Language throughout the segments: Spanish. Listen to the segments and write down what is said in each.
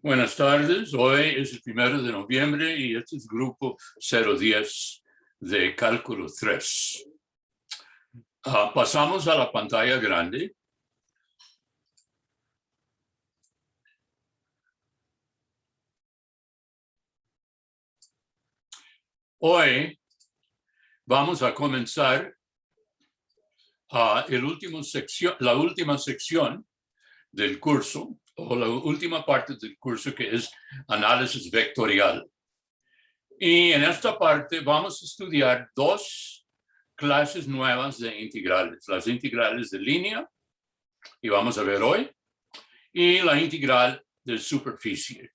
Buenas tardes, hoy es el 1 de noviembre y este es grupo 010 de cálculo 3. Pasamos a la pantalla grande. Hoy vamos a comenzar la última sección del curso, o la última parte del curso, que es análisis vectorial. Y en esta parte vamos a estudiar dos clases nuevas de integrales, las integrales de línea, y vamos a ver hoy, y la integral de superficie.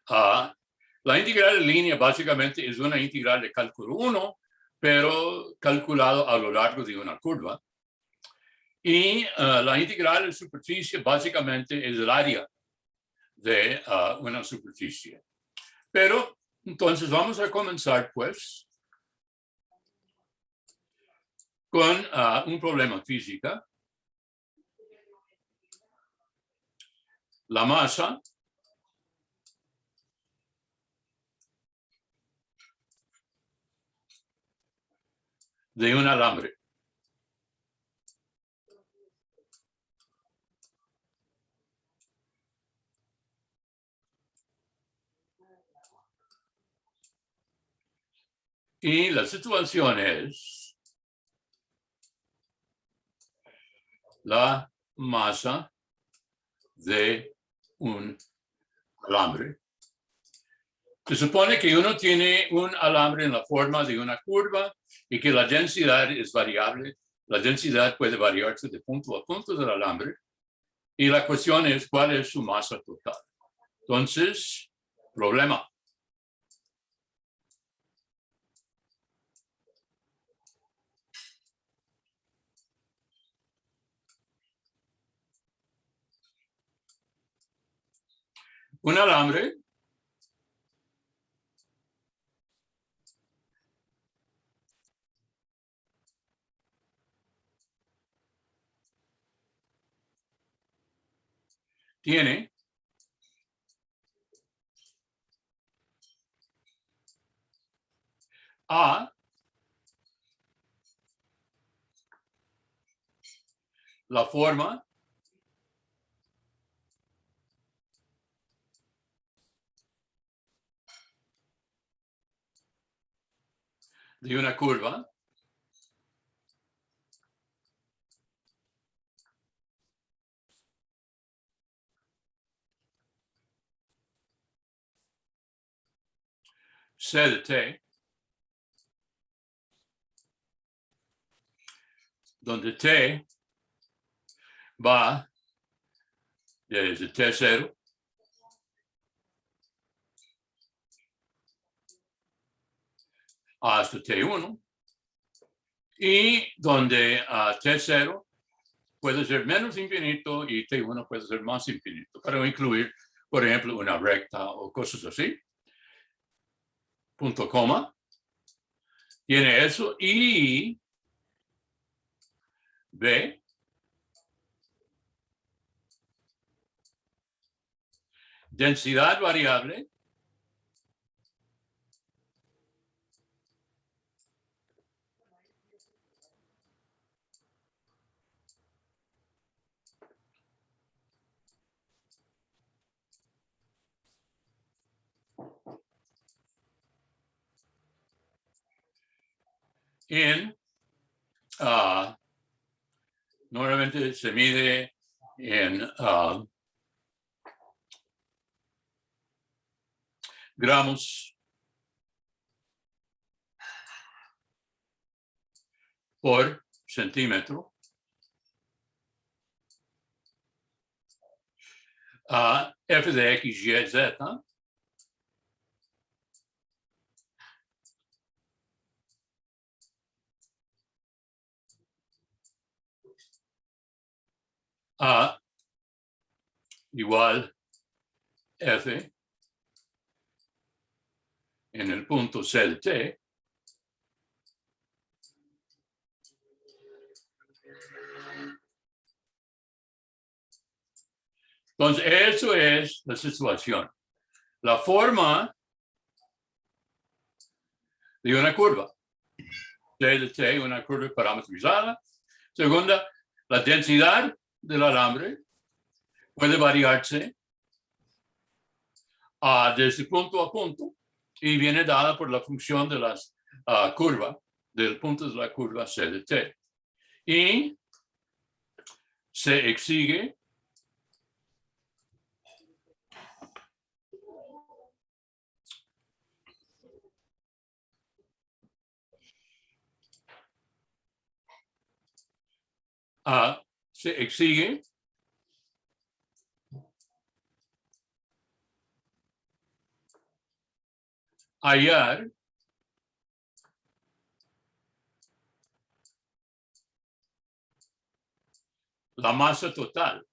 La integral de línea básicamente es una integral de cálculo 1, pero calculado a lo largo de una curva. Y la integral de superficie básicamente es el área de una superficie. Pero entonces vamos a comenzar pues con un problema físico. La masa de un alambre. Y la situación es la masa de un alambre. Se supone que uno tiene un alambre en la forma de una curva y que la densidad es variable. La densidad puede variarse de punto a punto del alambre. Y la cuestión es cuál es su masa total. Entonces, problema. Un alambre tiene la forma de una curva C de t, donde t va desde t0 hasta t1, y donde t0 puede ser menos infinito y t1 puede ser más infinito, para incluir, por ejemplo, una recta o cosas así. Punto coma. Tiene eso y B densidad variable en normalmente se mide en gramos por centímetro. F de X, Y, Z. Igual F en el punto C de T Entonces, eso es la situación. La forma de una curva. T de T, una curva parametrizada. Segunda, la densidad del alambre puede variarse desde punto a punto y viene dada por la función de la curva, del punto de la curva C de T. Y se exige hallar la masa total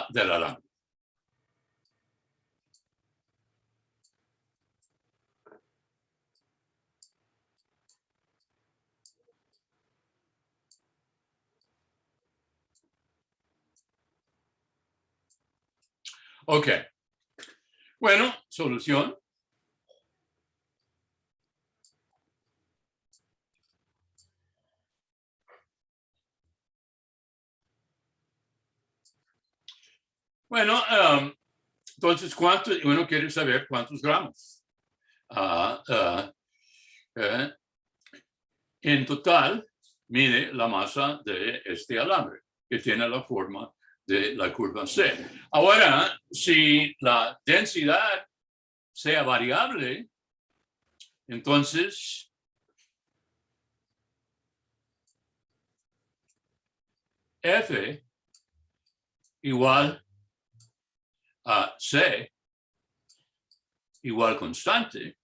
del alambre. Ok. Bueno, solución. Bueno, entonces, uno quiere saber cuántos gramos. En total, mide la masa de este alambre, que tiene la forma de la curva C. Ahora, si la densidad sea variable, entonces F igual a C igual constante.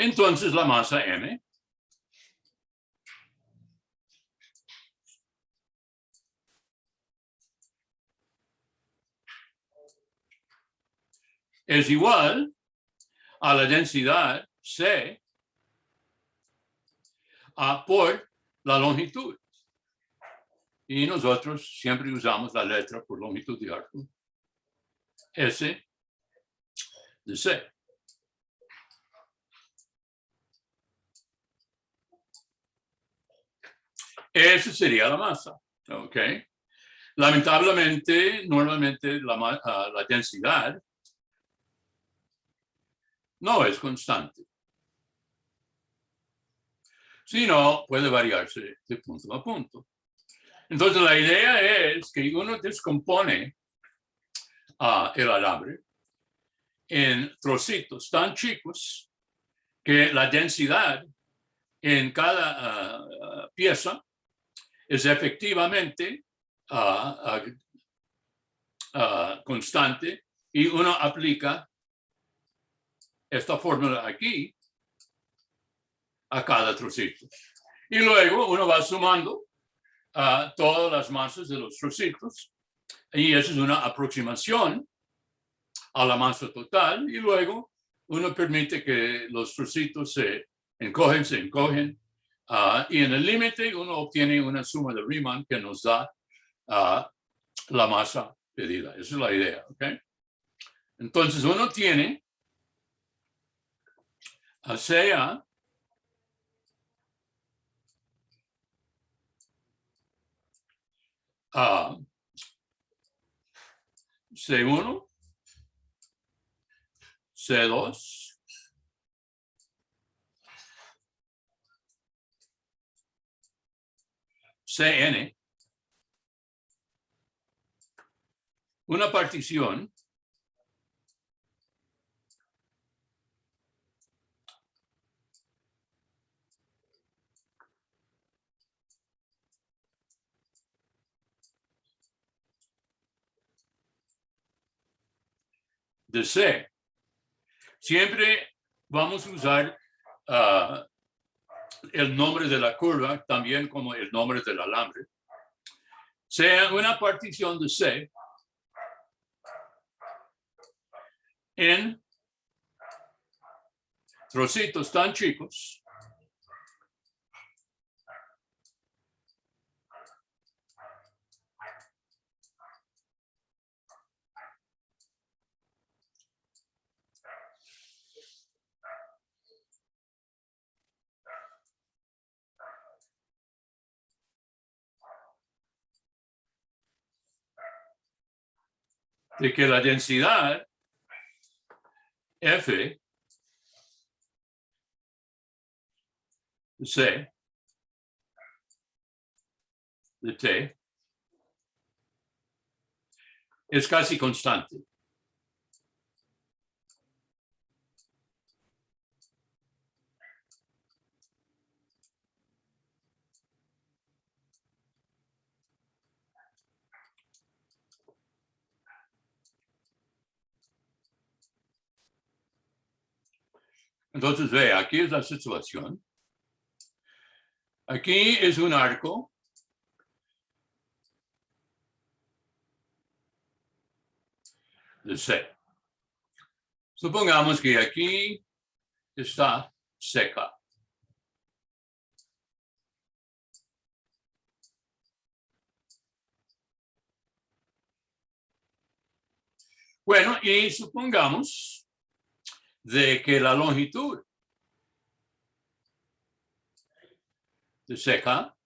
Entonces la masa M es igual a la densidad C por la longitud. Y nosotros siempre usamos la letra por longitud de arco. S de C. Esa sería la masa. ¿Ok? Lamentablemente, normalmente la densidad no es constante, sino puede variarse de punto a punto. Entonces, la idea es que uno descompone el alambre en trocitos tan chicos que la densidad en cada pieza es efectivamente constante y uno aplica esta fórmula aquí a cada trocito. Y luego uno va sumando todas las masas de los trocitos y eso es una aproximación a la masa total y luego uno permite que los trocitos se encogen y en el límite uno obtiene una suma de Riemann que nos da la masa pedida. Esa es la idea, ¿ok? Entonces uno tiene CA C1, C2, Cn, una partición de C. Siempre vamos a usar el nombre de la curva también como el nombre del alambre. Sea una partición de C en trocitos tan chicos de que la densidad F de C de T es casi constante. Entonces, ve, aquí es la situación. Aquí es un arco de C. Supongamos que aquí está seca. Bueno, y supongamos de que la longitud de seca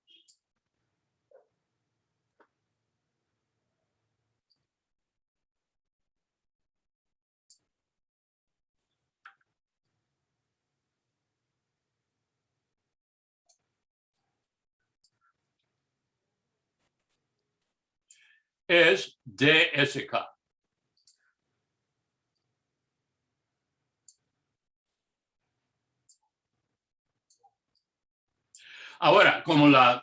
es dsk. Ahora, como la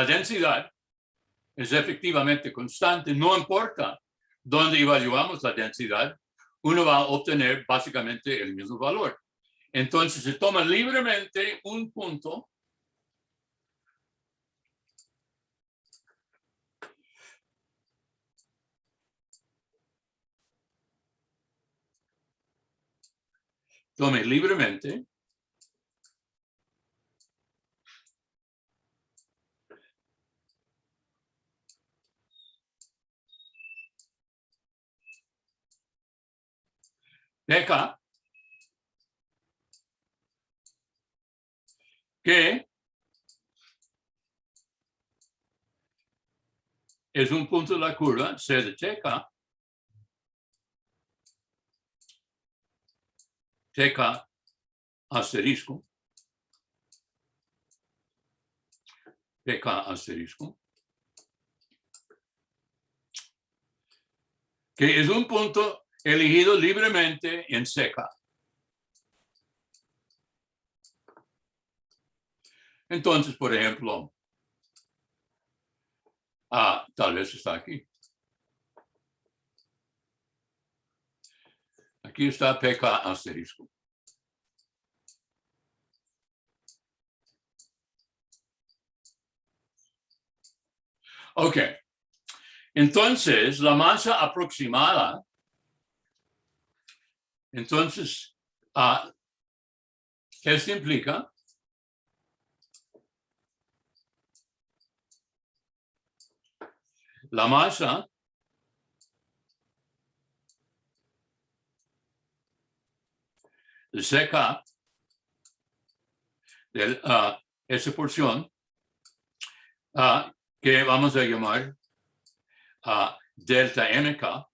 densidad es efectivamente constante, no importa dónde evaluamos la densidad, uno va a obtener básicamente el mismo valor. Entonces se toma libremente un punto tome libremente pk, que es un punto de la curva C de tk, tk asterisco, pk asterisco, que es un punto elegido libremente en seca. Entonces, por ejemplo, tal vez está aquí. Aquí está pk asterisco. Ok. Entonces, la masa aproximada, entonces, esto implica la masa de CK de esa porción que vamos a llamar delta NK,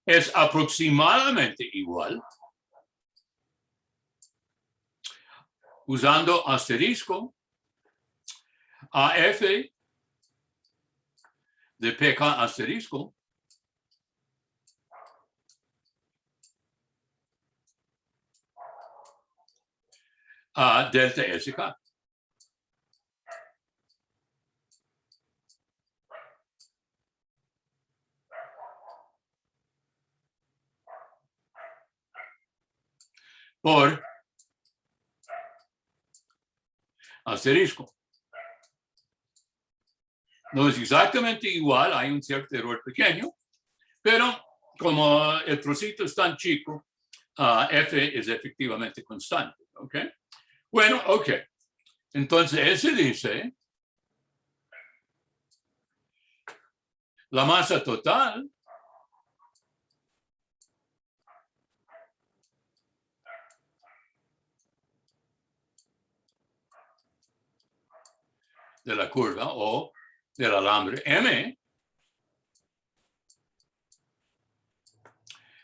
es aproximadamente igual, usando asterisco, a F de pk asterisco a delta SK. por asterisco. No es exactamente igual, hay un cierto error pequeño, pero como el trocito es tan chico, F es efectivamente constante. ¿Ok? Bueno, ok. Entonces, ese dice, la masa total de la curva o del alambre M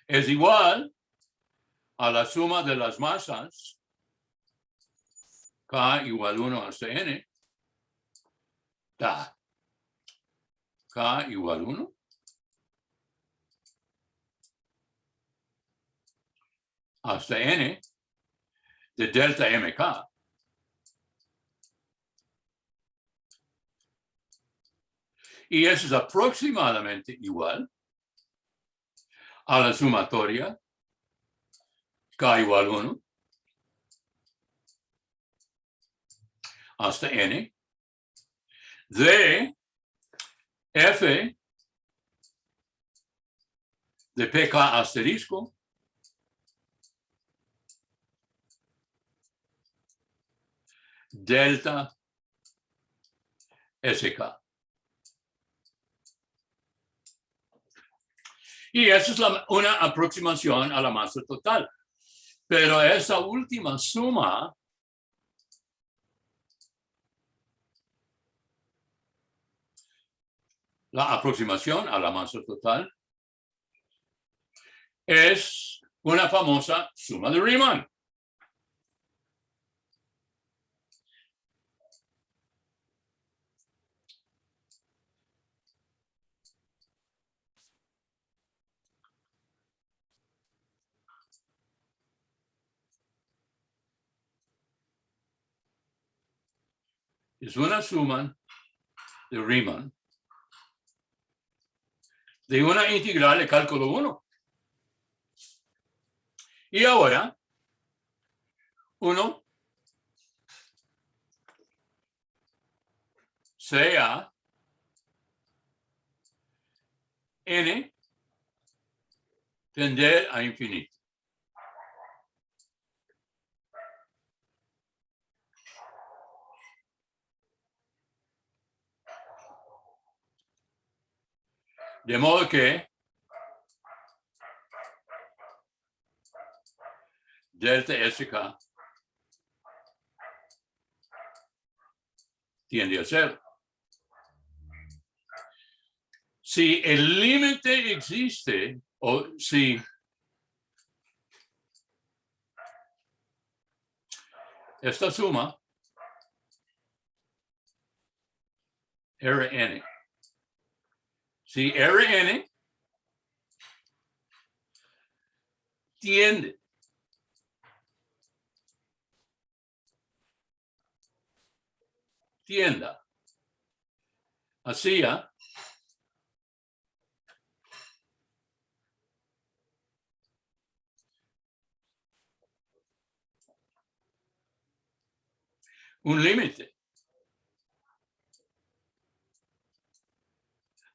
es igual a la suma de las masas K igual 1 hasta N, K igual 1 hasta N de delta MK. Y eso es aproximadamente igual a la sumatoria K igual 1 hasta N de F de PK asterisco delta SK. Y esa es una aproximación a la masa total. Pero esa última suma la aproximación a la masa total es una famosa suma de Riemann. Es una suma de Riemann de una integral de cálculo 1. Y ahora, uno sea n tender a infinito. De modo que delta SK tiende a cero. Si el límite existe, o si esta suma, Rn, si Rn tienda hacia un límite.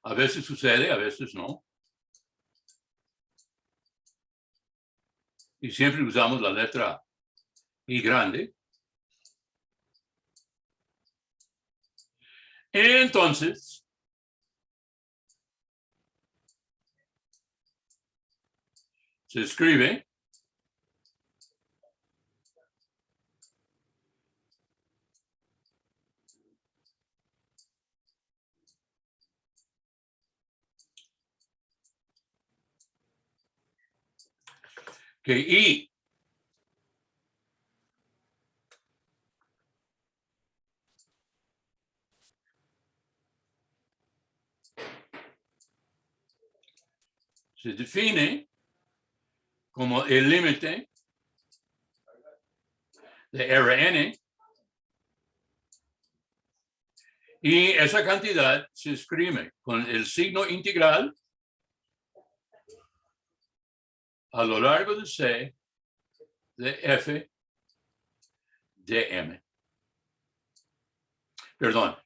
A veces sucede, a veces no. Y siempre usamos la letra I grande. Entonces, se escribe que I se define como el límite de Rn y esa cantidad se escribe con el signo integral a lo largo de C de F de M. Perdón.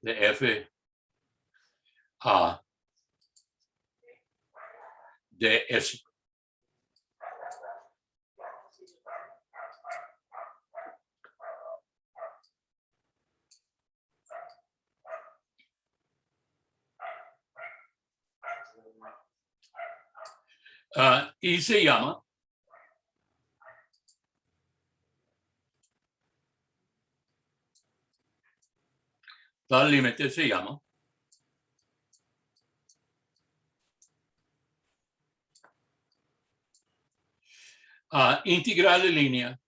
De F a de S. Y se llama tal límite se llama integral de línea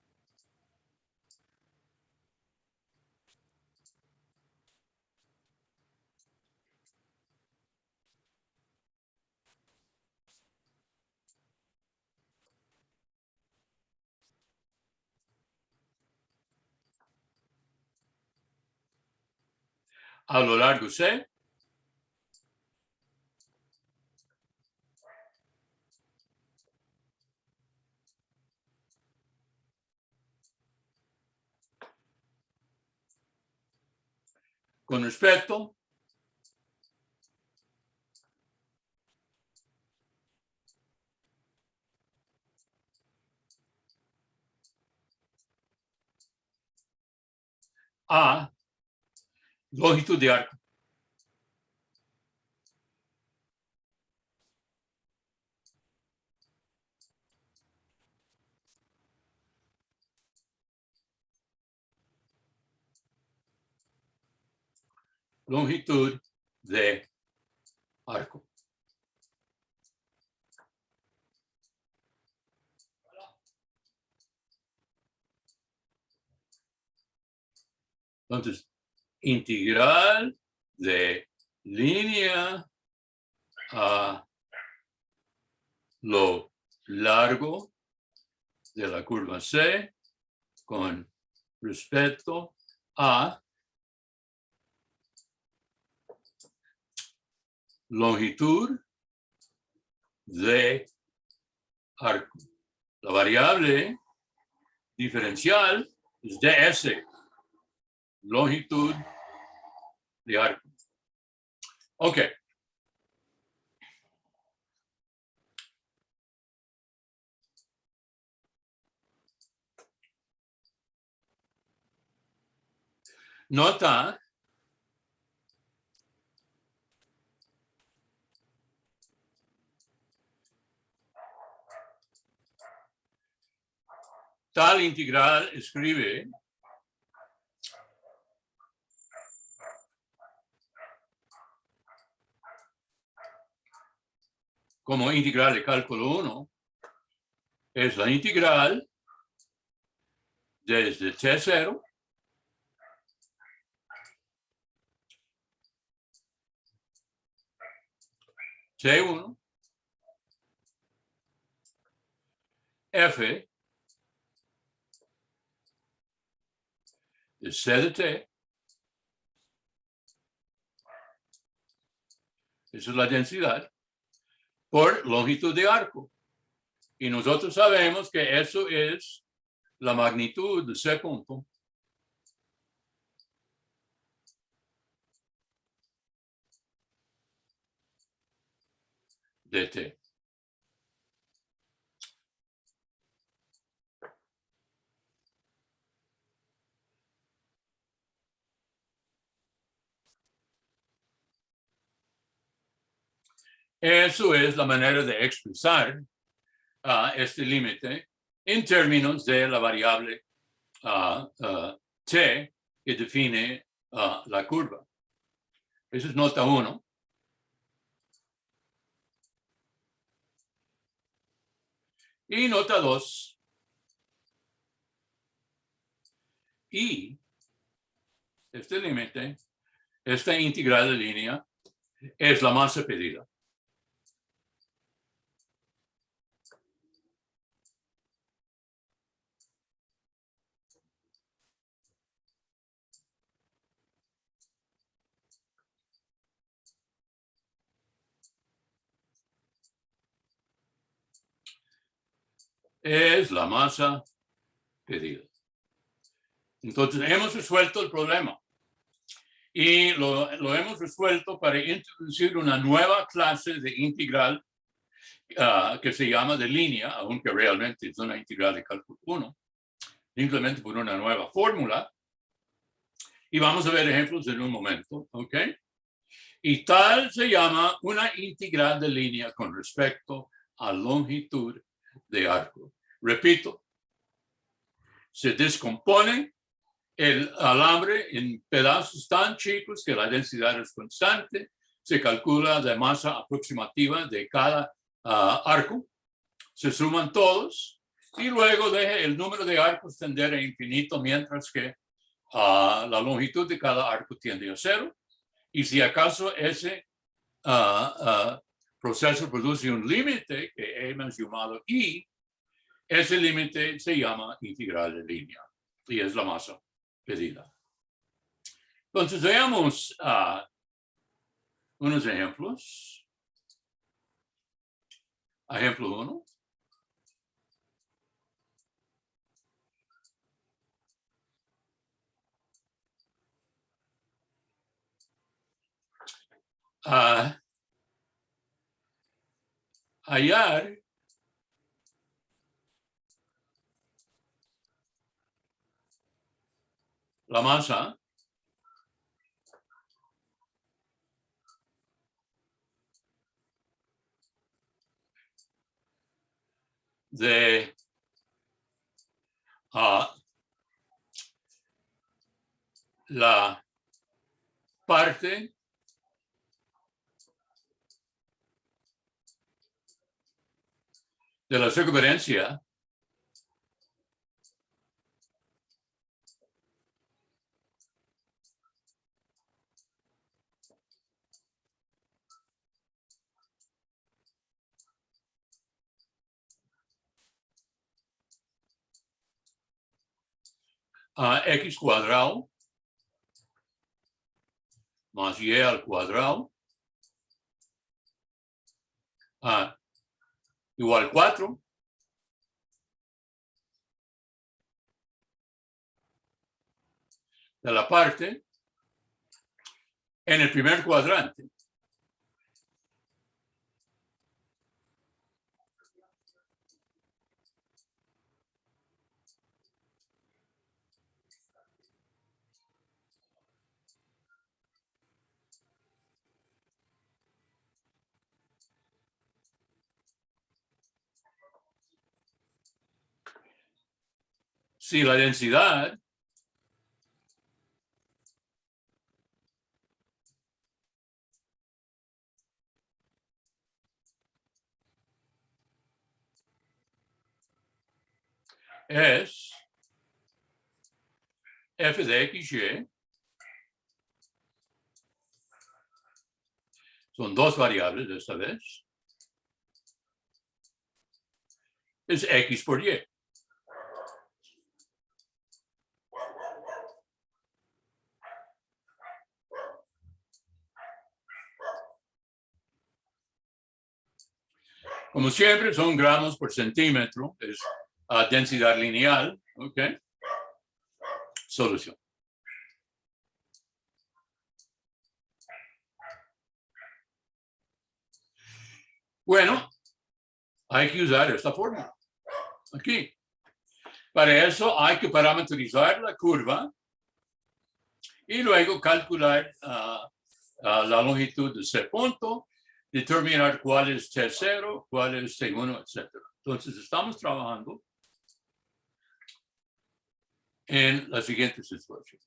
a lo largo C con respecto a longitud de arco. Longitud de arco. Entonces, integral de línea a lo largo de la curva C con respecto a longitud de arco. La variable diferencial es ds, longitud de arco. Ok. Nota tal integral escribe como integral de cálculo 1 es la integral desde T0 T1 F de C de T, esa es la densidad, por longitud de arco. Y nosotros sabemos que eso es la magnitud de C punto de T. Eso es la manera de expresar este límite en términos de la variable T que define la curva. Eso es nota 1. Y nota 2. Y este límite, esta integral de línea, es la masa pedida. es la masa pedida. Entonces, hemos resuelto el problema. Y lo hemos resuelto para introducir una nueva clase de integral que se llama de línea, aunque realmente es una integral de cálculo 1, simplemente por una nueva fórmula. Y vamos a ver ejemplos en un momento, ¿ok? Y tal se llama una integral de línea con respecto a longitud de arco. Repito, se descompone el alambre en pedazos tan chicos que la densidad es constante, se calcula la masa aproximativa de cada arco, se suman todos y luego deja el número de arcos tender a infinito mientras que la longitud de cada arco tiende a 0. Y si acaso ese proceso produce un límite que hemos llamado I, ese límite se llama integral de línea y es la masa pedida. Entonces veamos unos ejemplos. Ejemplo 1. Hallar la masa de la parte de la circunferencia x cuadrado más y al cuadrado igual 4 de la parte en el primer cuadrante. Si la densidad es f de xy, son dos variables esta vez, es x por y. Como siempre, son gramos por centímetro, es densidad lineal, ¿ok? Solución. Bueno, hay que usar esta fórmula aquí. Para eso hay que parametrizar la curva y luego calcular la longitud de ese punto, determinar cuál es T0, cuál es T1, etc. Entonces, estamos trabajando en la siguiente situación.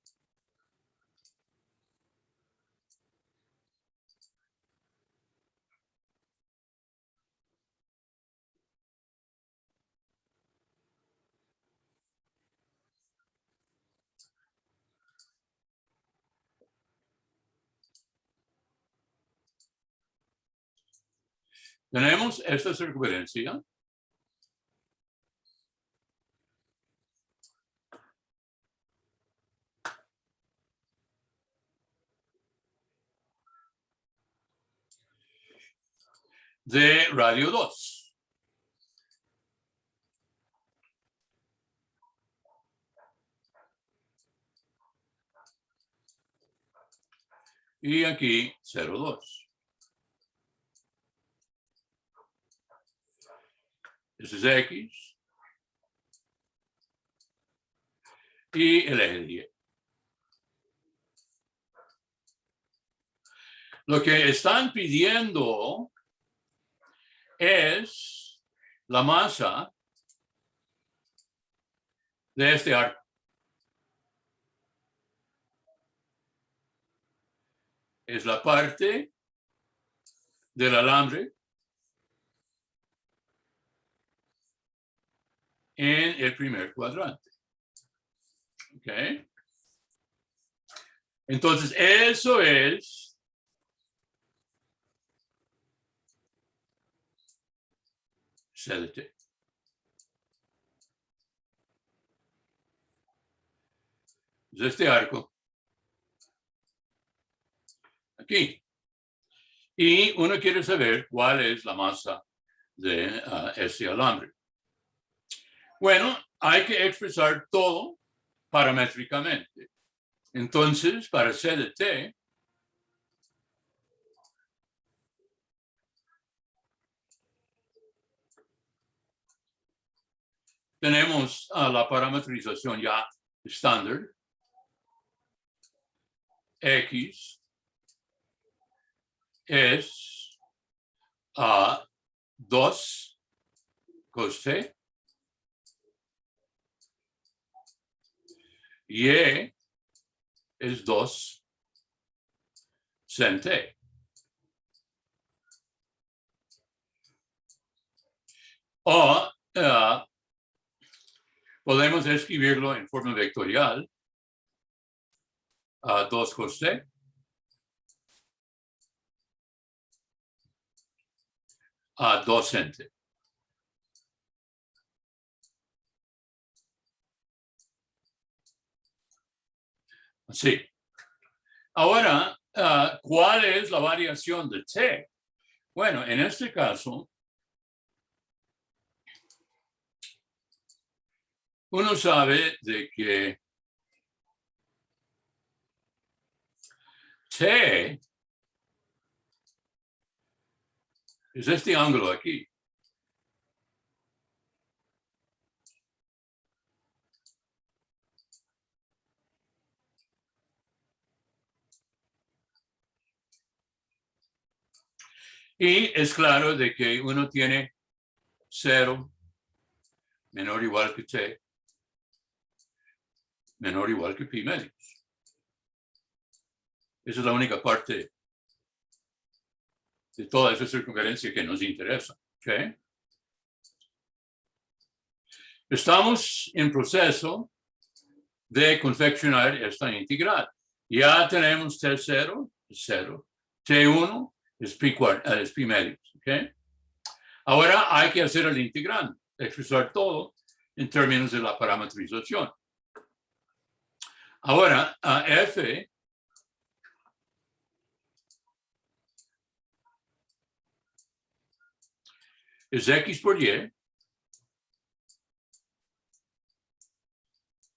Tenemos esta circunferencia de radio 2. y aquí 0,2. Ese es X y el eje de Y. Lo que están pidiendo es la masa de este arco. Es la parte del alambre en el primer cuadrante. ¿Ok? Entonces, eso es C de T. Es este arco aquí. Y uno quiere saber cuál es la masa de este alambre. Bueno, hay que expresar todo paramétricamente. Entonces, para C de T, tenemos la parametrización ya estándar. X es 2 cos T. Y es 2 sin T. O podemos escribirlo en forma vectorial. 2 cos T. A 2 sin T. Sí. Ahora, ¿cuál es la variación de T? Bueno, en este caso, uno sabe de que T es este ángulo aquí. Y es claro de que uno tiene 0 menor o igual que T, menor o igual que pi medios. Esa es la única parte de toda esa circunferencia que nos interesa. ¿Okay? Estamos en proceso de confeccionar esta integral. Ya tenemos T0, 0. T1 es pi medios. ¿Okay? Ahora hay que hacer el integrando, expresar todo en términos de la parametrización. Ahora, F es X por Y.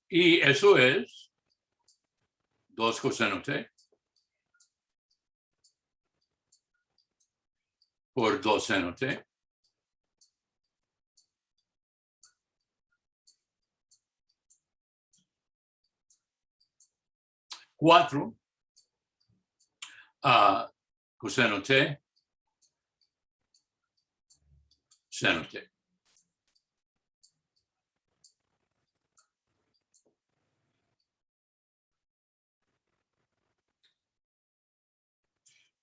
Y eso es 2 coseno T por 2 seno T. Cuatro coseno T seno T.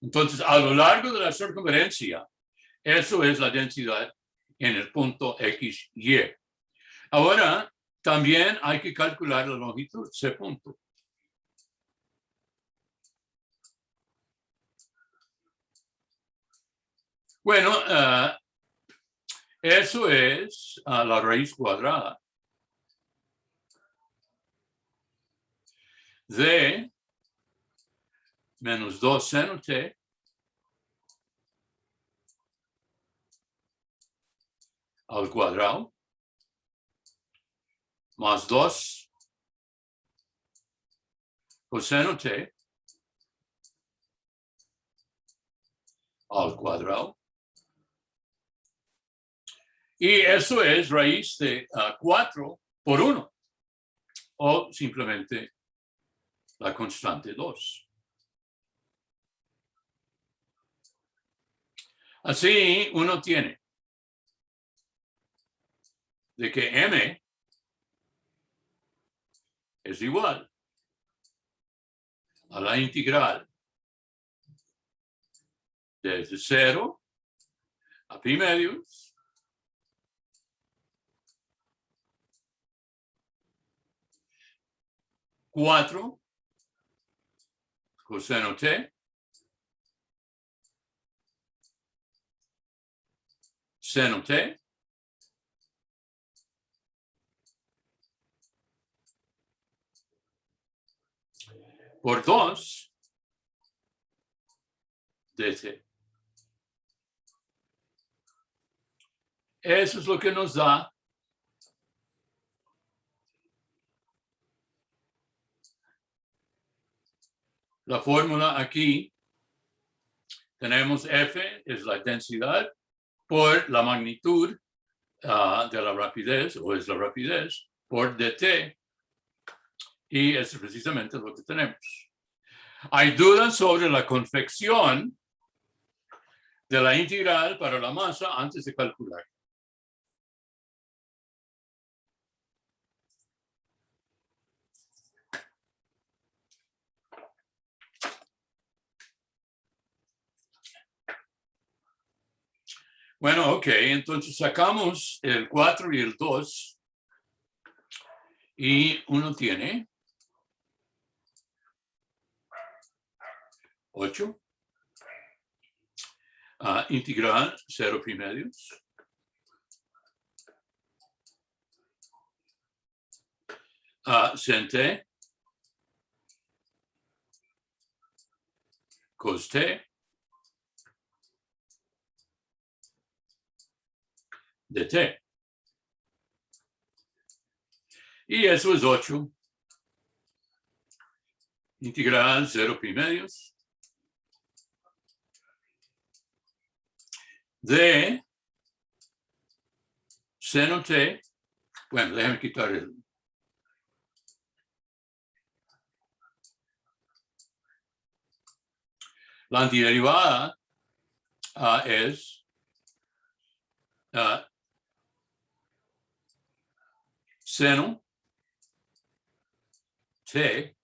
Entonces, a lo largo de la circunferencia, eso es la densidad en el punto X, Y. Ahora, también hay que calcular la longitud, C punto. Bueno, eso es la raíz cuadrada de menos 2 seno T al cuadrado más 2 coseno T al cuadrado. Y eso es raíz de 4 por 1. O simplemente la constante 2. Así uno tiene de que m es igual a la integral desde 0 a pi medios cuatro coseno t seno t por 2 dt. Eso es lo que nos da la fórmula aquí. Tenemos F es la densidad por la magnitud de la rapidez, o es la rapidez, por dt. Y eso es precisamente lo que tenemos. Hay dudas sobre la convección de la integral para la masa antes de calcular. Bueno, ok, entonces sacamos el 4 y el 2 y uno tiene 8. Integral 0 pi medios. Sin t cos t dt. Y eso es 8. Integral 0 pi medios de seno t. Bueno, déjame quitar el. La antiderivada es seno t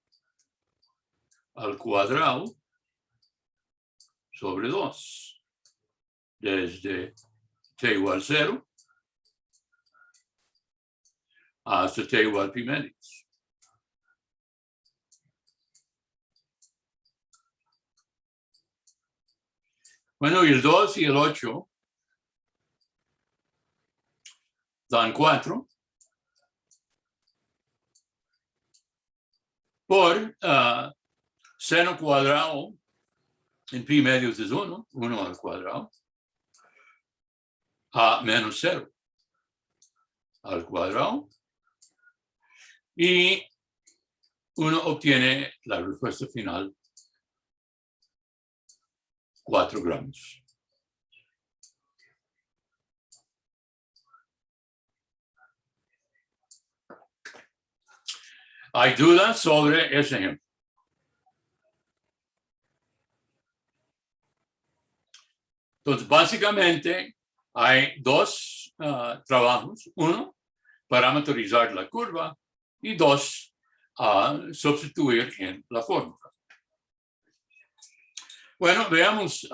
al cuadrado sobre 2 desde t igual 0 hasta t igual pi medios. Bueno, y el 2 y el 8 dan 4 por seno cuadrado en pi medios es 1 al cuadrado, a menos 0 al cuadrado, y uno obtiene la respuesta final, 4 gramos. ¿Hay dudas sobre ese ejemplo? Entonces, básicamente, hay dos trabajos. Uno, parametrizar la curva, y dos, sustituir en la fórmula. Bueno, veamos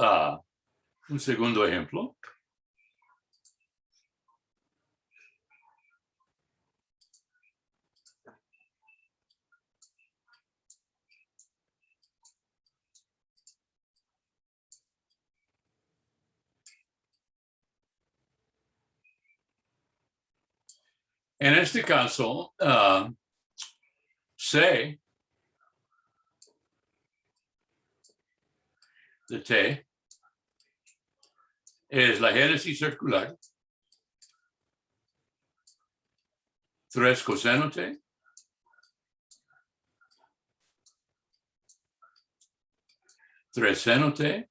un segundo ejemplo. En este caso, C de T es la génesis circular, 3 coseno T, tres seno T,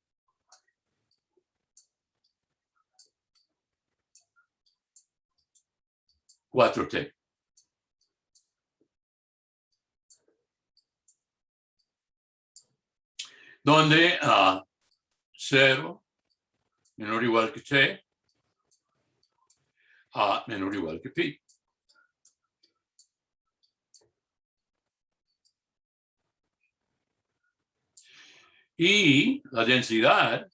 4T. Donde 0 menor o igual que T, A menor o igual que pi. Y la densidad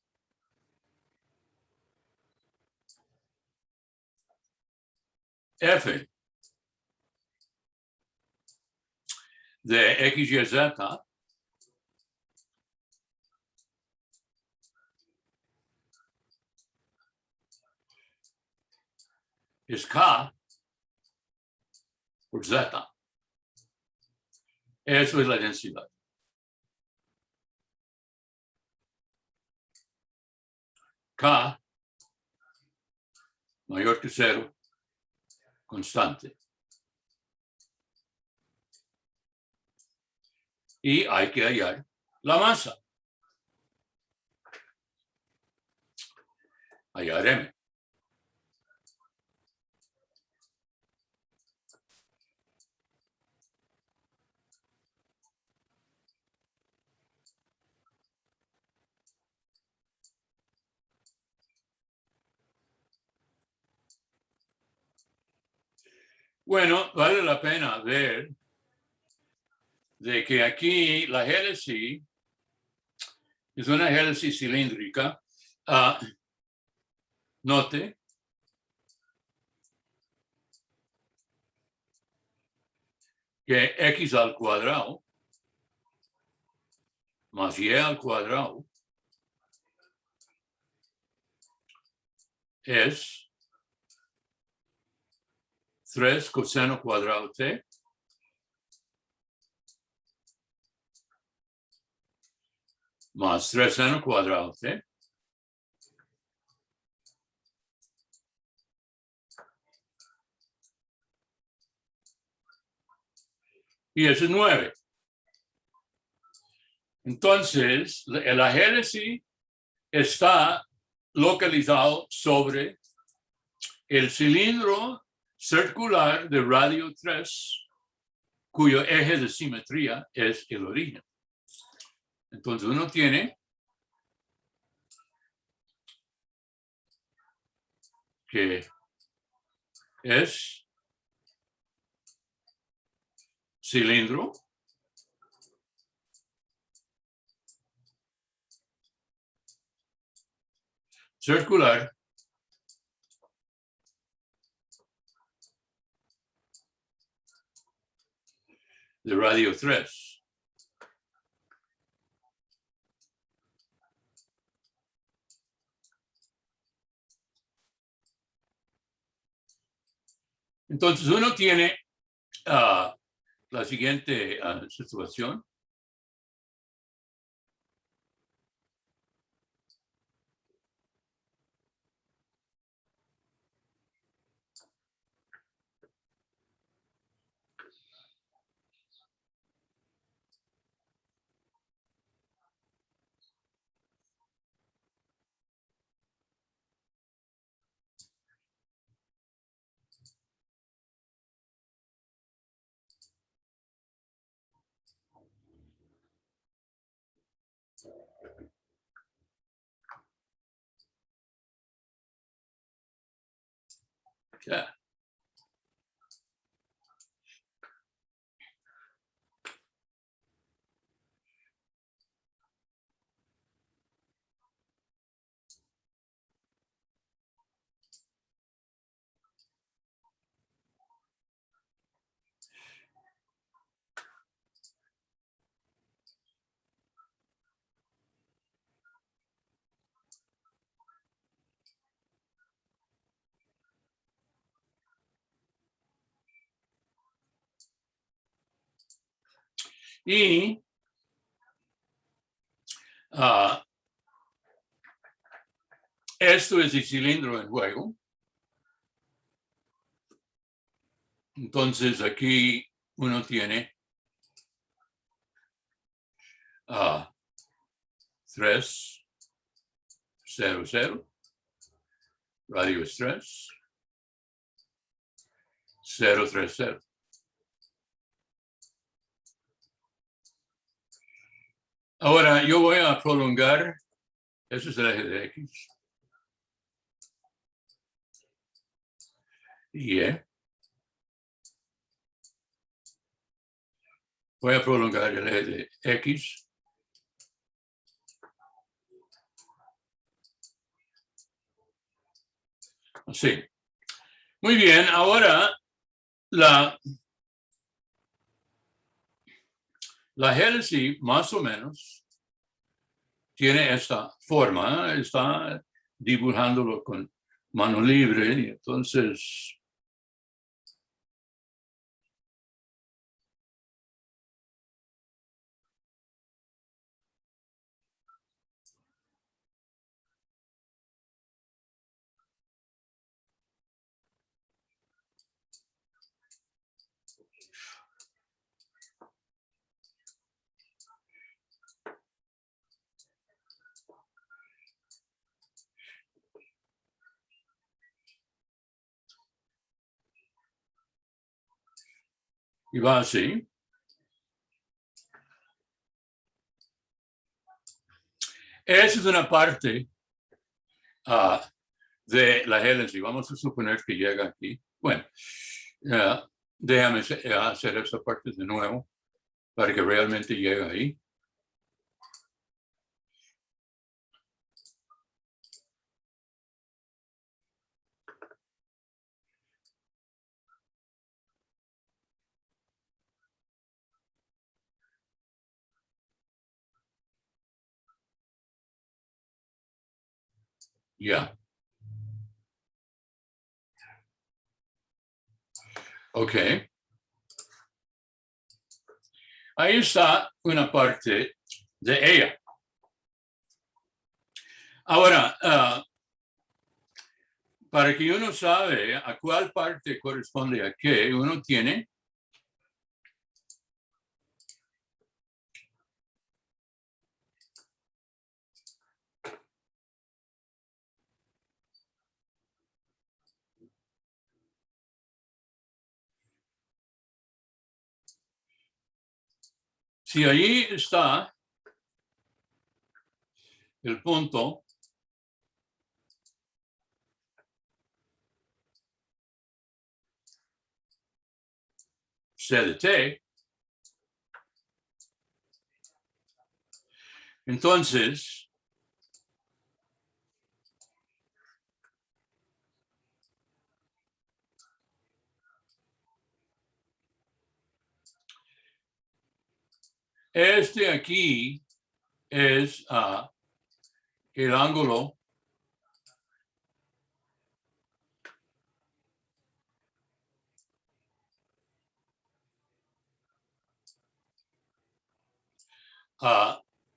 F de X, Y, Z es K por Z. Eso es la densidad. K mayor que 0, constante. Y hay que hallar la masa. Hallar M. Bueno, vale la pena ver de que aquí la hélice es una hélice cilíndrica. Note que X al cuadrado más Y al cuadrado es 3 coseno cuadrado T más 3 seno cuadrado T y eso es 9. Entonces, la hélice está localizado sobre el cilindro circular de radio 3, cuyo eje de simetría es el origen. Entonces, uno tiene que es cilindro circular de radio 3. Entonces, uno tiene la siguiente situación. Yeah. Y esto es el cilindro en juego. Entonces aquí uno tiene 3, 0, 0. Radio es 3. 030. Ahora yo voy a prolongar, ese es el eje de X. Y voy a prolongar el eje de X. Así. Muy bien, ahora la hélice más o menos tiene esta forma, está dibujándolo con mano libre, y entonces y va así. Esa es una parte de la hélice. Vamos a suponer que llega aquí. Bueno, déjame hacer esta parte de nuevo para que realmente llegue ahí. Ya. Ok. Ahí está una parte de ella. Ahora, para que uno sabe a cuál parte corresponde a qué, uno tiene si allí está el punto C de T, entonces este aquí es el ángulo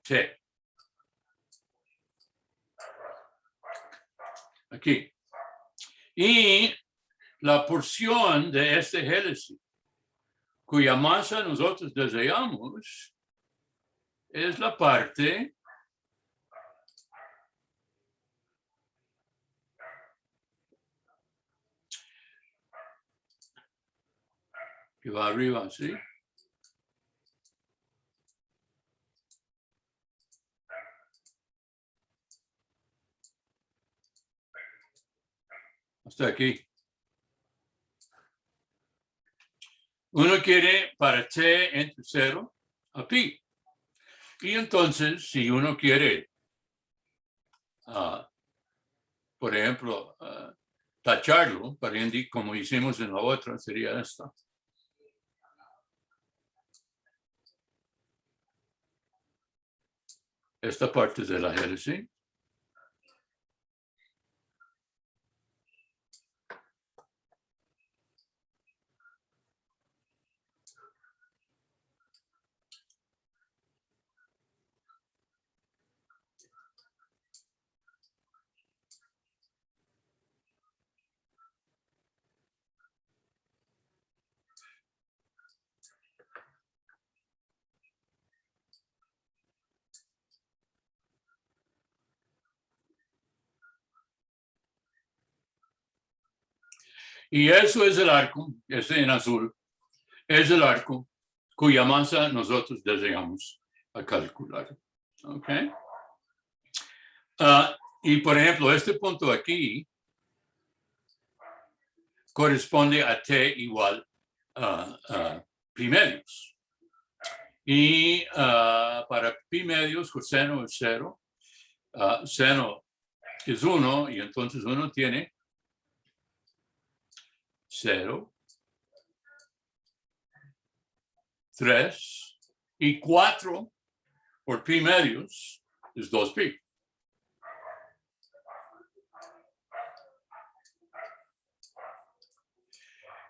T. Aquí. Y la porción de este hélice cuya masa nosotros deseamos es la parte que va arriba, ¿sí? Hasta aquí. Uno quiere para T entre 0 a pi. Y entonces, si uno quiere, por ejemplo, tacharlo, para indicar, como hicimos en la otra, sería esta. Esta parte de la hélice. Y eso es el arco, este en azul, es el arco cuya masa nosotros deseamos calcular. ¿Ok? Y por ejemplo, este punto aquí corresponde a t igual a pi medios. Y para pi medios, coseno es 0, seno es 1, y entonces uno tiene 0, 3 y 4 por pi medios es 2pi.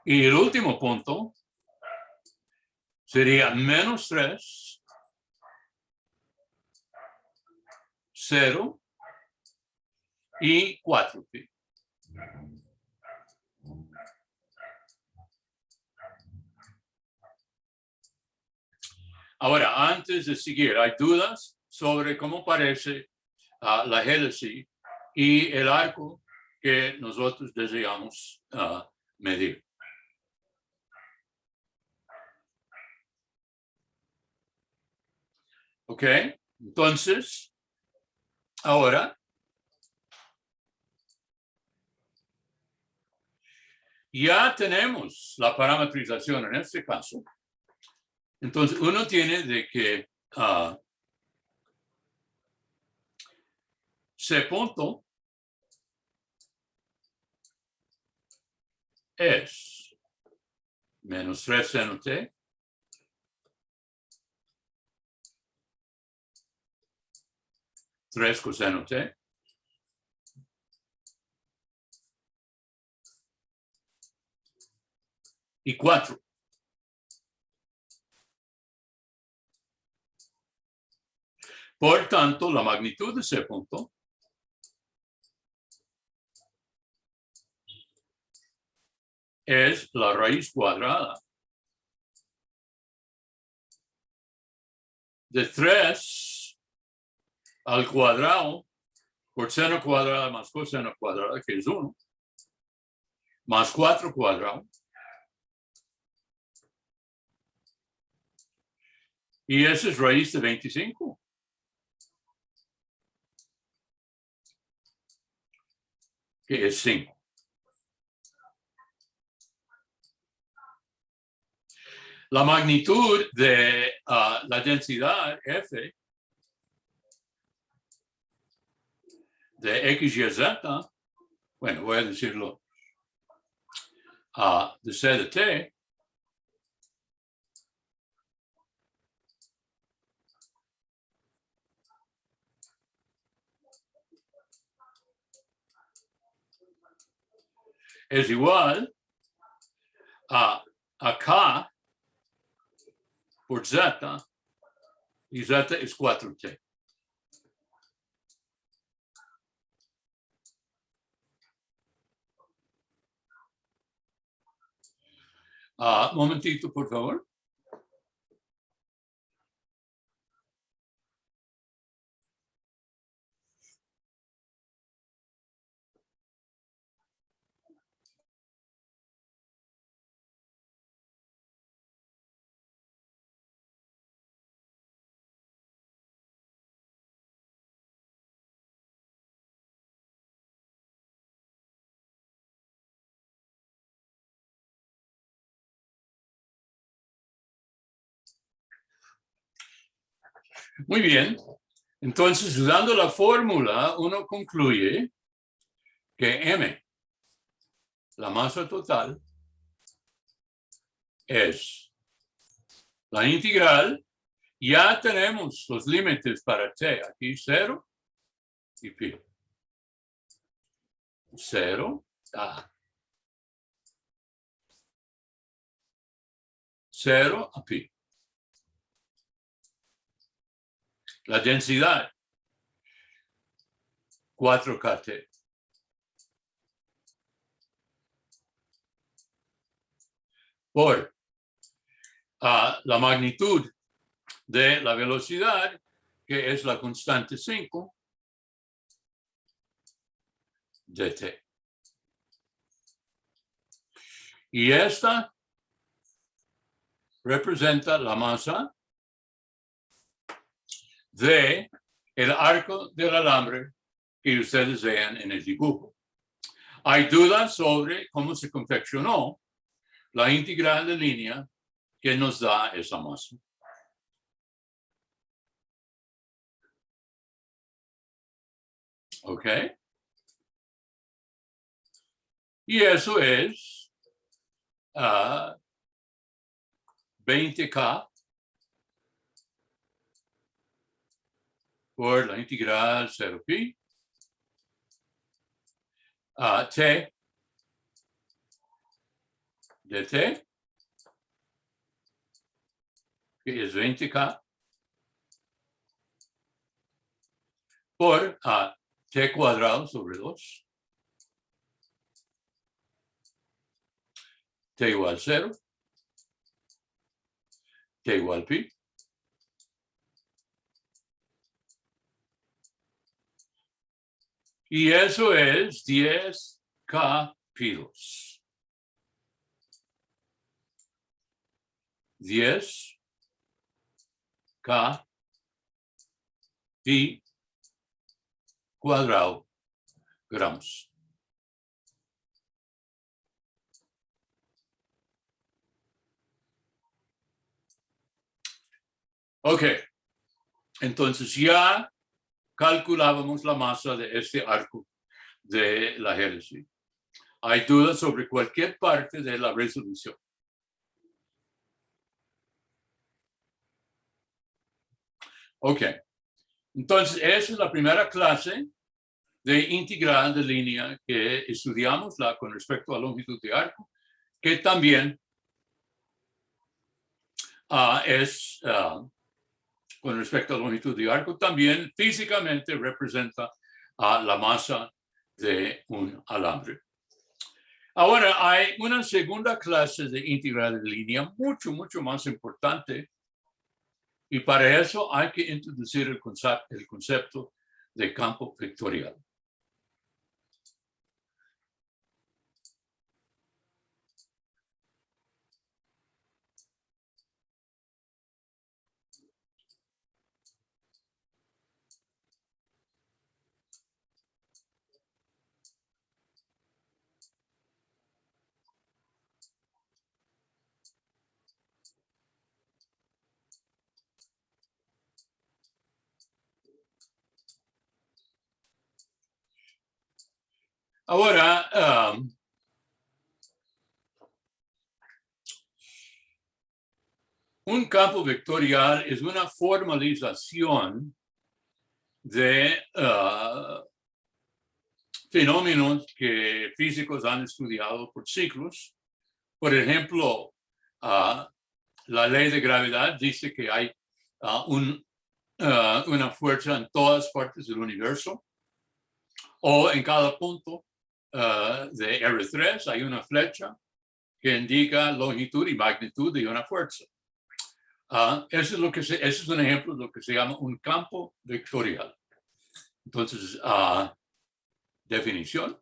Y el último punto sería menos 3, 0 y 4pi. Ahora, antes de seguir, ¿hay dudas sobre cómo parece la hélice y el arco que nosotros deseamos medir? ¿Ok? Entonces, ahora ya tenemos la parametrización en este caso. Entonces, uno tiene de que C punto es menos 3 seno t tres coseno t y 4. Por tanto, la magnitud de C punto es la raíz cuadrada de 3 al cuadrado por seno cuadrado más coseno cuadrado, que es 1, más 4 cuadrado. Y esa es raíz de 25. Que es 5. La magnitud de la densidad F de X, Y, Z, bueno, voy a decirlo, de C de T, es igual a K por Z, y Z es 4T. Momentito, por favor. Muy bien. Entonces, usando la fórmula, uno concluye que M, la masa total, es la integral. Ya tenemos los límites para T. Aquí 0 y pi. 0 a 0 a pi. La densidad 4kt. Por la magnitud de la velocidad, que es la constante 5 de t. Y esta representa la masa de el arco del alambre que ustedes vean en el dibujo. Hay dudas sobre cómo se confeccionó la integral de línea que nos da esa masa. ¿Ok? Y eso es 20K por la integral 0pi T de T, que es 20K, por T cuadrado sobre 2, T igual 0, T igual pi. Y eso es 10K kilos. 10K pi cuadrado gramos. Ok, entonces ya calculábamos la masa de este arco de la hélice. Hay dudas sobre cualquier parte de la resolución. Ok, entonces esa es la primera clase de integral de línea que estudiamos con respecto a longitud de arco, que también es, con respecto a longitud de arco, también físicamente representa la masa de un alambre. Ahora, hay una segunda clase de integral de línea mucho más importante, y para eso hay que introducir el concepto de campo vectorial. Ahora, un campo vectorial es una formalización de fenómenos que físicos han estudiado por siglos. Por ejemplo, la ley de gravedad dice que hay una fuerza en todas partes del universo, o en cada punto de R3 hay una flecha que indica longitud y magnitud de una fuerza. Eso es un ejemplo de lo que se llama un campo vectorial. Entonces, definición.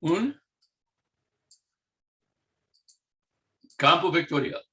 Un campo vectorial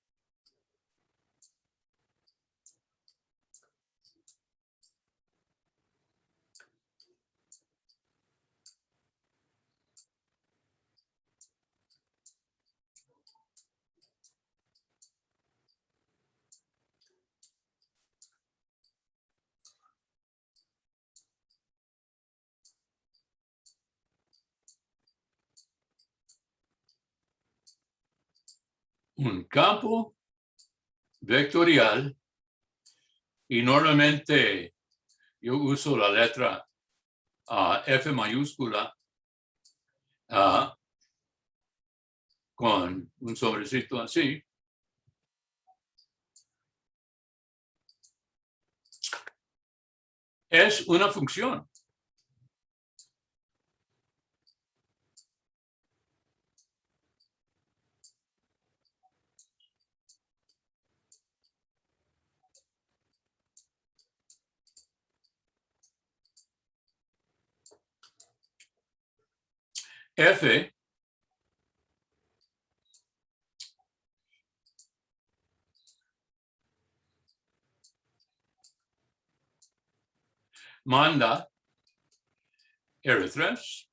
un campo vectorial, y normalmente yo uso la letra F mayúscula con un sobrecito así. Es una función. F manda R3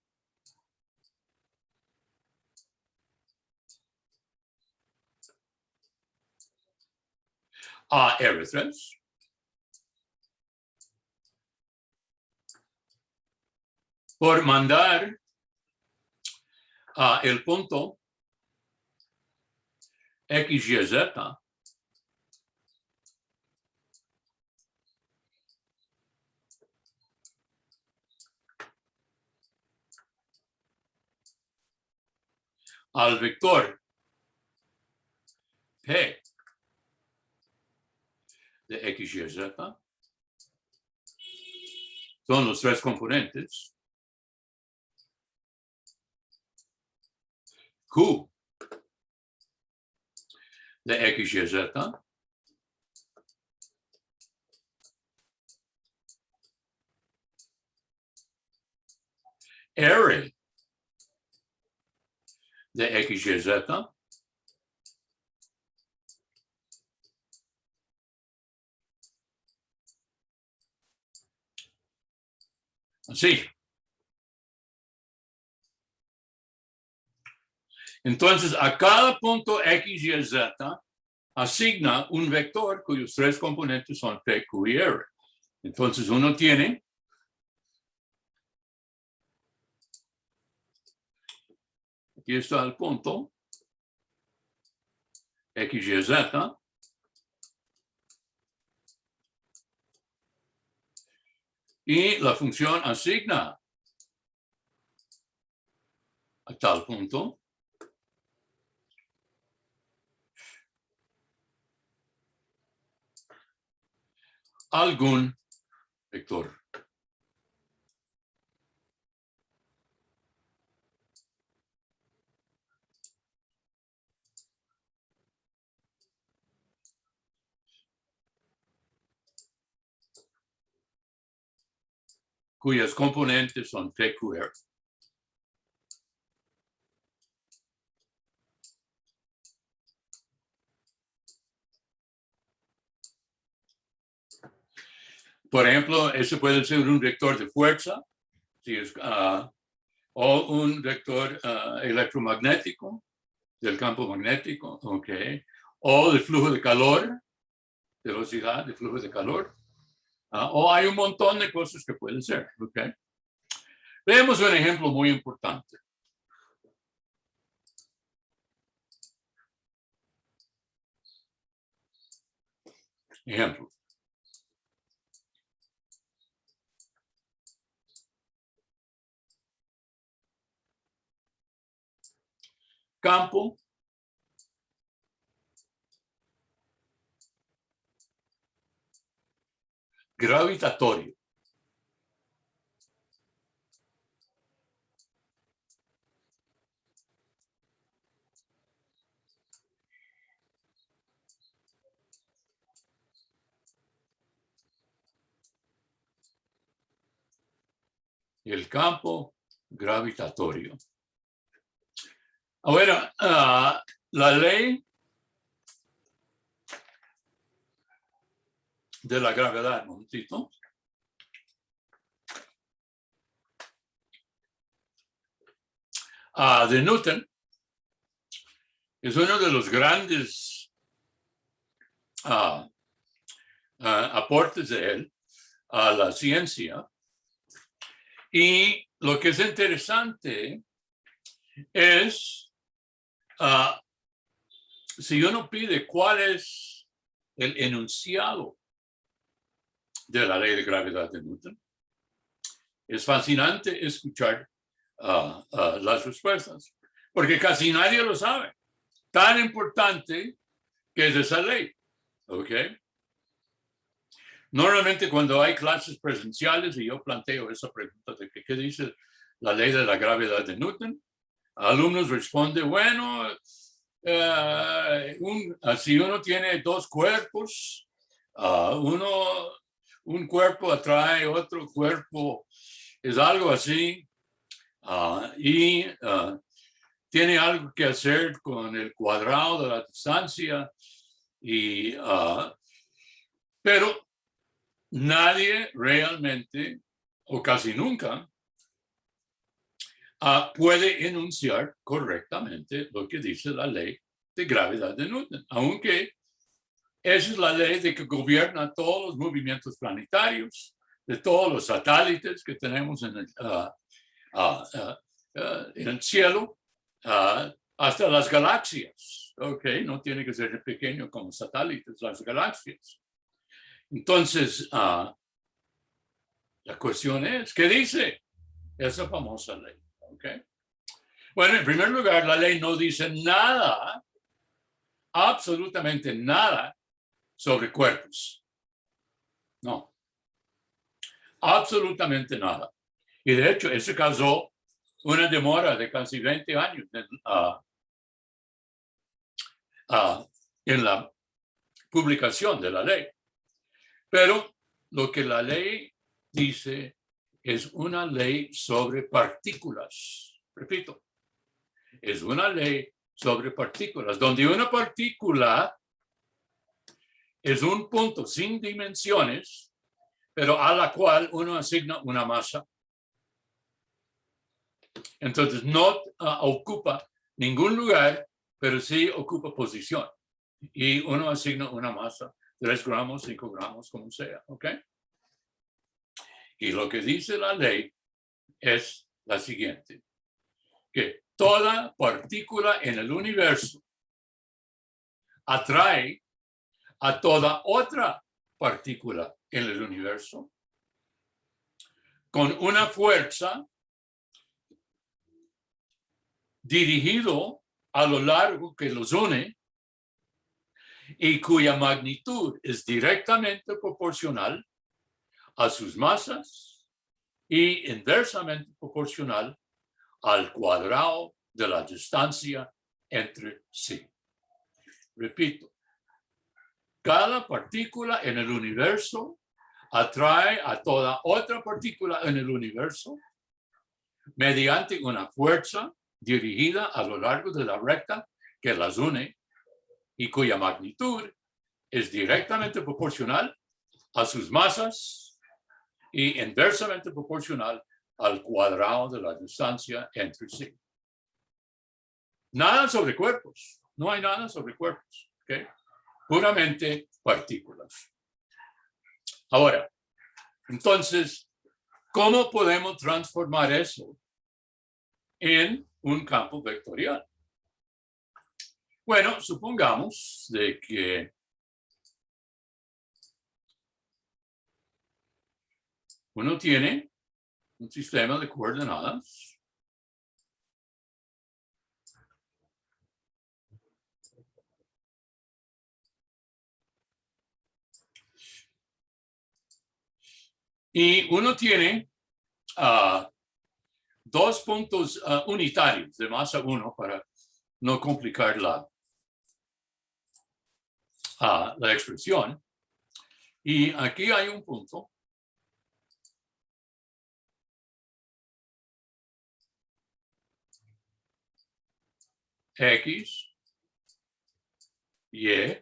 a R3 por mandar a el punto X, Y, Z al vector P de X, Y, Z. Son los tres componentes. Q de X, Y, Z. R de X, Y, Z. Así. Entonces, a cada punto X, Y, Z asigna un vector cuyos tres componentes son P, Q y R. Entonces, uno tiene aquí está el punto X, Y, Z. Y la función asigna a tal punto algún vector. Cuyas componentes son P, Q, R. Por ejemplo, ese puede ser un vector de fuerza, si es, o un vector electromagnético, del campo magnético, okay, o del flujo de calor, velocidad de flujo de calor, o hay un montón de cosas que pueden ser, okay. Veamos un ejemplo muy importante. Ejemplo. Campo gravitatorio. El campo gravitatorio. Ahora, la ley de la gravedad, un momentito. De Newton es uno de los grandes aportes de él a la ciencia. Y lo que es interesante es si uno pide cuál es el enunciado de la ley de gravedad de Newton, es fascinante escuchar las respuestas, porque casi nadie lo sabe. Tan importante que es esa ley, ¿ok? Normalmente cuando hay clases presenciales y yo planteo esa pregunta de qué dice la ley de la gravedad de Newton, alumnos responden, bueno, si uno tiene dos cuerpos, un cuerpo atrae otro cuerpo, es algo así. y tiene algo que hacer con el cuadrado de la distancia, pero nadie realmente, o casi nunca, puede enunciar correctamente lo que dice la ley de gravedad de Newton, aunque esa es la ley de que gobierna todos los movimientos planetarios, de todos los satélites que tenemos en el cielo, hasta las galaxias. Ok, no tiene que ser pequeño como satélites, las galaxias. Entonces, la cuestión es, ¿qué dice esa famosa ley? Okay. Bueno, en primer lugar, la ley no dice nada, absolutamente nada, sobre cuerpos. No, absolutamente nada. Y de hecho, eso causó una demora de casi 20 años en la publicación de la ley. Pero lo que la ley dice es una ley sobre partículas. Repito, es una ley sobre partículas, donde una partícula es un punto sin dimensiones, pero a la cual uno asigna una masa. Entonces no ocupa ningún lugar, pero sí ocupa posición. Y uno asigna una masa, 3 gramos, 5 gramos, como sea, ¿ok? Y lo que dice la ley es la siguiente, que toda partícula en el universo atrae a toda otra partícula en el universo con una fuerza dirigido a lo largo que los une y cuya magnitud es directamente proporcional a sus masas y inversamente proporcional al cuadrado de la distancia entre sí. Repito, cada partícula en el universo atrae a toda otra partícula en el universo mediante una fuerza dirigida a lo largo de la recta que las une y cuya magnitud es directamente proporcional a sus masas y inversamente proporcional al cuadrado de la distancia entre sí. Nada sobre cuerpos, no hay nada sobre cuerpos, ¿ok? Puramente partículas. Ahora, entonces, ¿cómo podemos transformar eso en un campo vectorial? Bueno, supongamos de que uno tiene un sistema de coordenadas y uno tiene 2 puntos unitarios de masa 1 para no complicar la expresión. Y aquí hay un punto X, Y,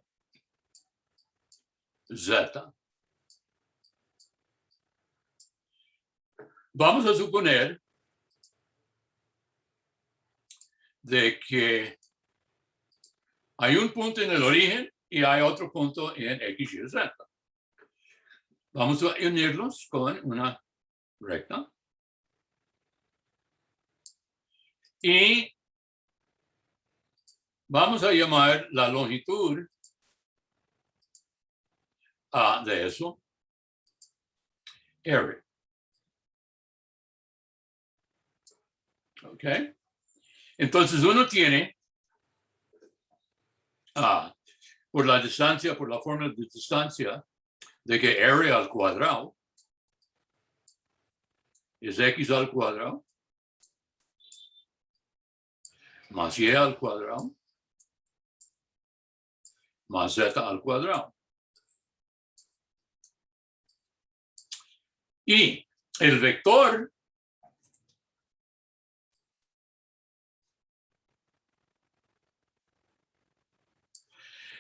Z. Vamos a suponer de que hay un punto en el origen y hay otro punto en X, Y, Z. Vamos a unirlos con una recta. Y vamos a llamar la longitud de eso R. ¿Ok? Entonces uno tiene por la distancia, por la fórmula de distancia, de que R al cuadrado es X al cuadrado más Y al cuadrado más Z al cuadrado. Y el vector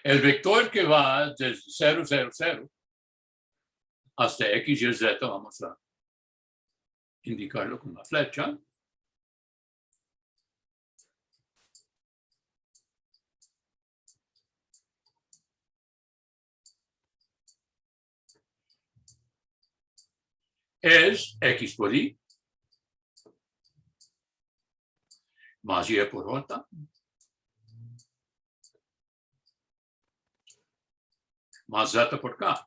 El vector que va desde 0, 0, 0 hasta X, Y, Z, vamos a indicarlo con la flecha. Es X por Y más Y por J más Z por K.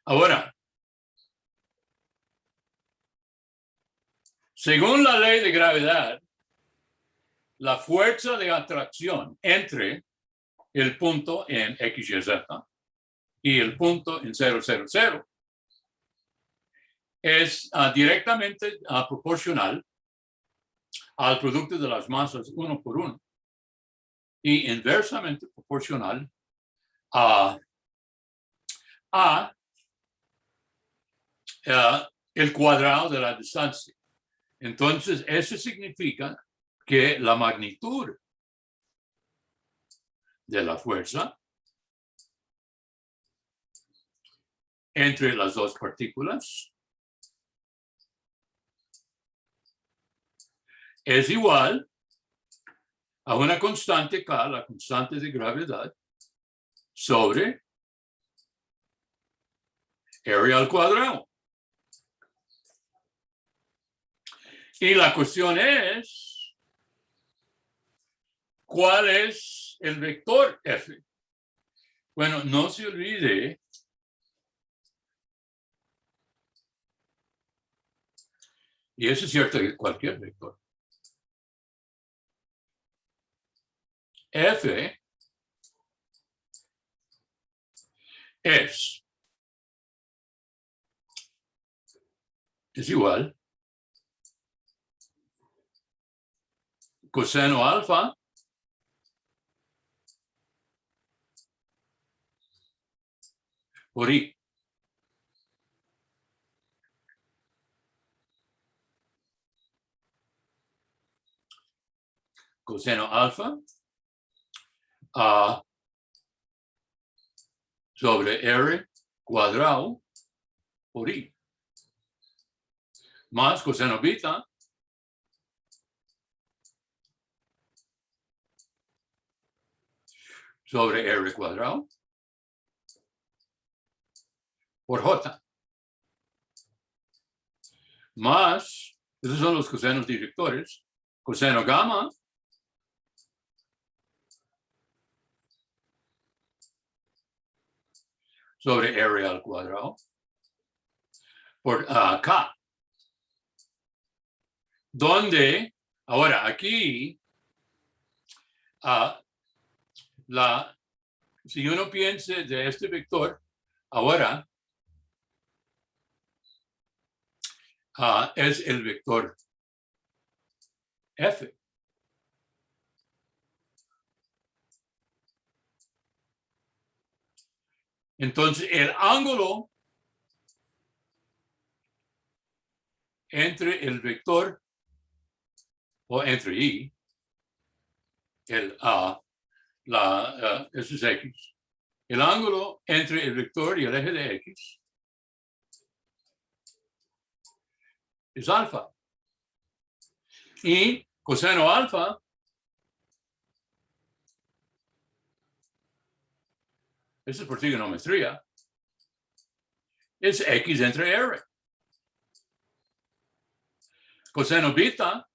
Ahora, según la ley de gravedad, la fuerza de atracción entre el punto en X, Y, Z y el punto en 0, 0, 0 es directamente proporcional al producto de las masas uno por uno y inversamente proporcional a el cuadrado de la distancia. Entonces, eso significa que la magnitud de la fuerza entre las dos partículas es igual a una constante K, la constante de gravedad, sobre área al cuadrado. Y la cuestión es, ¿cuál es el vector F? Bueno, no se olvide y eso es cierto de cualquier vector. F es igual coseno alfa por I. Coseno alfa sobre R cuadrado por I. Más coseno beta sobre R cuadrado por J. Más, esos son los cosenos directores, coseno gamma sobre R al cuadrado por K. Donde, ahora aquí, si uno piensa de este vector, ahora es el vector F. Entonces, el ángulo entre el vector o entre I, eso es X. El ángulo entre el vector y el eje de X es alfa. Y coseno alfa eso es por trigonometría, es X entre R. Coseno beta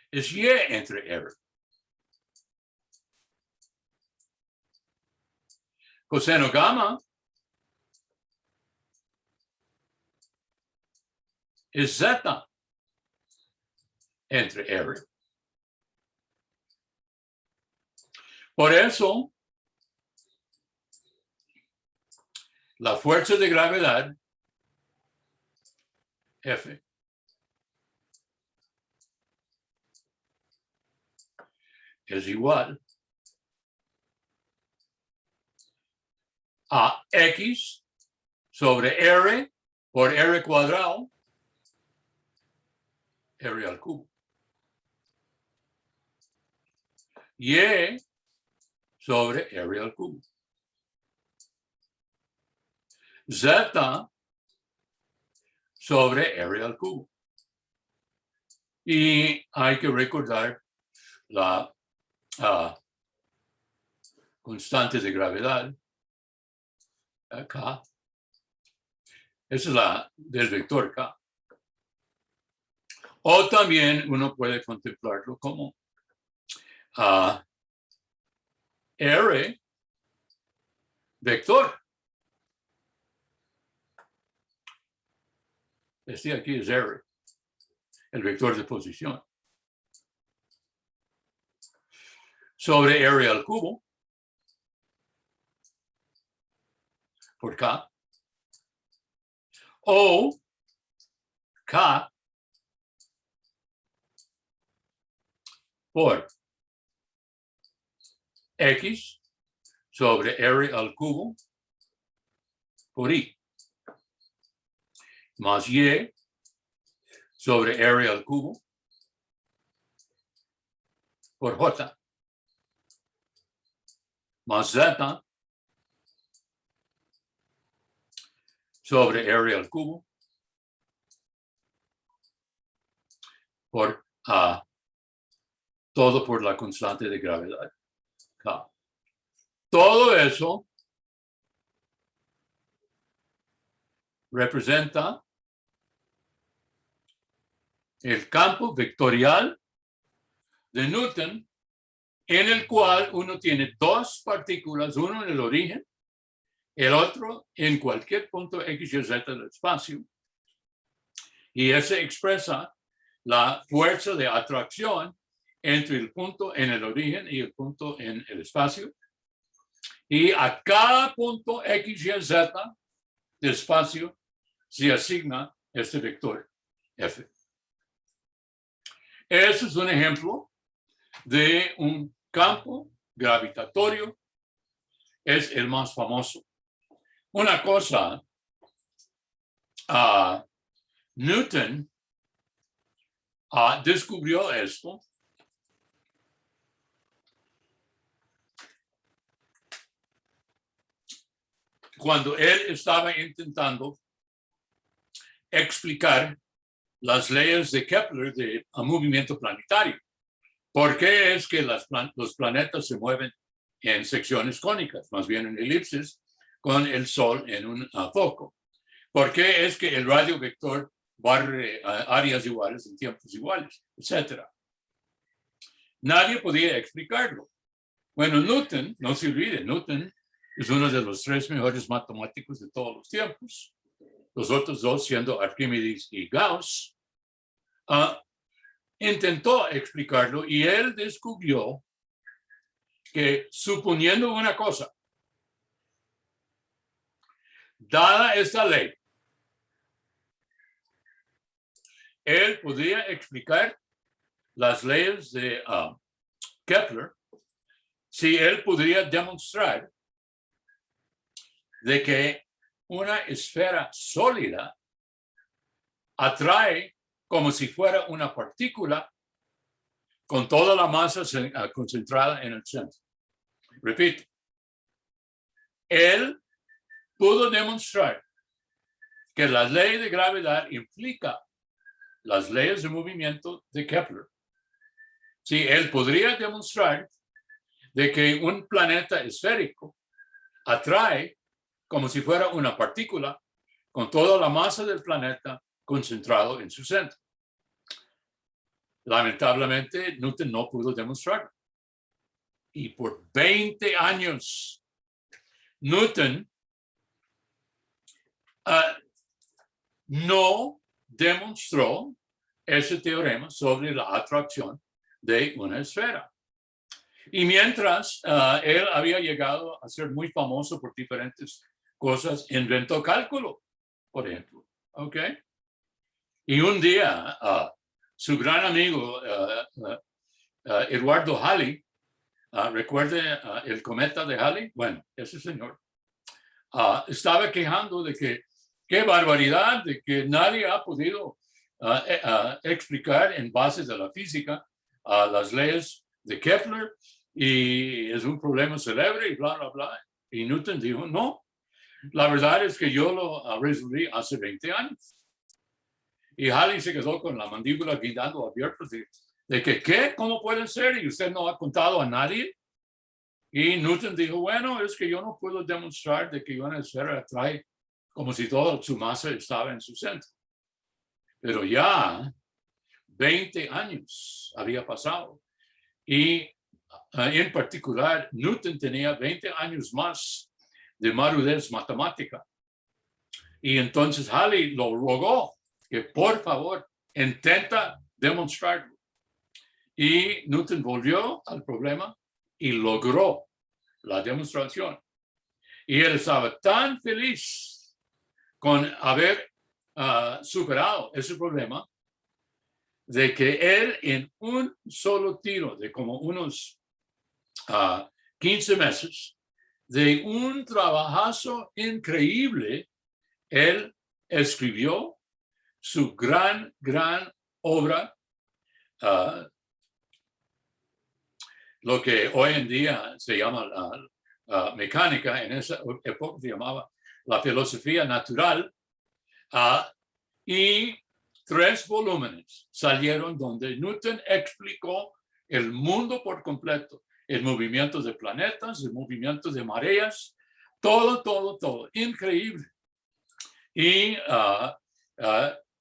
es Y entre R. Coseno gamma es Z entre R. Por eso, la fuerza de gravedad, F, es igual a X sobre R por R cuadrado, R al cubo. Y sobre R al cubo. Z sobre R al cubo. Y hay que recordar la constante de gravedad K. Esa es la del vector K. O también uno puede contemplarlo como R vector. Este aquí es R, el vector de posición. Sobre R al cubo por K. O K por X sobre R al cubo por I. Más Y sobre R al cubo por J. Más Z sobre R al cubo por todo por la constante de gravedad K. Todo eso representa el campo vectorial de Newton, en el cual uno tiene dos partículas, uno en el origen, el otro en cualquier punto X y Z del espacio. Y ese expresa la fuerza de atracción entre el punto en el origen y el punto en el espacio. Y a cada punto X y Z del espacio se asigna este vector F. Ese es un ejemplo de un campo gravitatorio. Es el más famoso. Una cosa, Newton descubrió esto cuando él estaba intentando explicar las leyes de Kepler de movimiento planetario. ¿Por qué es que los planetas se mueven en secciones cónicas, más bien en elipses, con el Sol en un foco? ¿Por qué es que el radio vector barre áreas iguales en tiempos iguales, etcétera? Nadie podía explicarlo. Bueno, Newton, no se olvide, Newton es uno de los 3 mejores matemáticos de todos los tiempos. Los otros dos siendo Arquímedes y Gauss. Intentó explicarlo y él descubrió que, suponiendo una cosa, dada esta ley, él podía explicar las leyes de Kepler si él podría demostrar de que una esfera sólida atrae como si fuera una partícula con toda la masa concentrada en el centro. Repito, él pudo demostrar que la ley de gravedad implica las leyes de movimiento de Kepler. Sí, él podría demostrar de que un planeta esférico atrae como si fuera una partícula con toda la masa del planeta concentrado en su centro. Lamentablemente, Newton no pudo demostrarlo. Y por 20 años, Newton no demostró ese teorema sobre la atracción de una esfera. Y mientras él había llegado a ser muy famoso por diferentes cosas, inventó cálculo, por ejemplo. ¿Ok? Y un día, su gran amigo, Eduardo Halley, ¿recuerde el cometa de Halley? Bueno, ese señor estaba quejando de que qué barbaridad de que nadie ha podido explicar en bases de la física las leyes de Kepler y es un problema célebre y bla, bla, bla. Y Newton dijo, no, la verdad es que yo lo resolví hace 20 años. Y Halley se quedó con la mandíbula guindando abierta de que, ¿qué? ¿Cómo puede ser? Y usted no ha contado a nadie. Y Newton dijo, bueno, es que yo no puedo demostrar de que una esfera atrae como si toda su masa estaba en su centro. Pero ya 20 años había pasado. Y en particular, Newton tenía 20 años más de madurez matemática. Y entonces Halley lo rogó que por favor intenta demostrarlo. Y Newton volvió al problema y logró la demostración. Y él estaba tan feliz con haber superado ese problema de que él en un solo tiro de como unos 15 meses, de un trabajazo increíble, él escribió su gran obra, lo que hoy en día se llama mecánica, en esa época se llamaba la filosofía natural, y 3 volúmenes salieron donde Newton explicó el mundo por completo, el movimiento de planetas, el movimiento de mareas, todo, increíble. Y